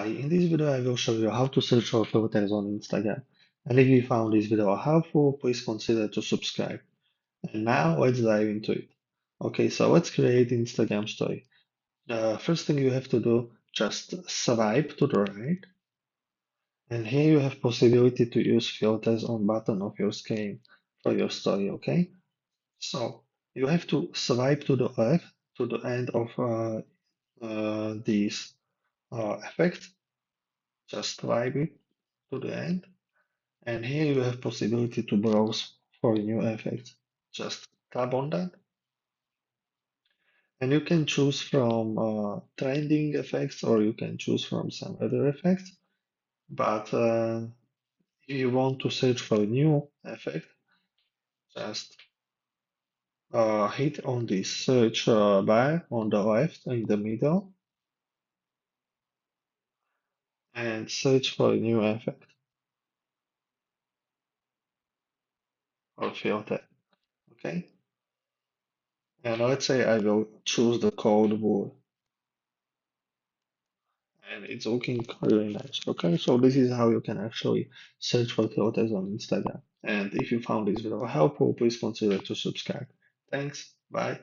Hi, in this video I will show you how to search for filters on Instagram. And if you found this video helpful, please consider to subscribe. And now let's dive into it. Okay, so let's create Instagram story. The first thing you have to do, just swipe to the right. And here you have possibility to use filters on bottom of your screen for your story, okay? So you have to swipe to the left to the end of these effects. Just swipe it to the end. And here you have possibility to browse for new effects. Just tap on that. And you can choose from trending effects or you can choose from some other effects. But if you want to search for a new effect, just hit on this search bar on the left in the middle and search for a new effect or filter. Okay. And let's say I will choose the cold wool. And it's looking really nice. Okay, so this is how you can actually search for filters on Instagram. And if you found this video helpful, please consider to subscribe. Thanks. Bye.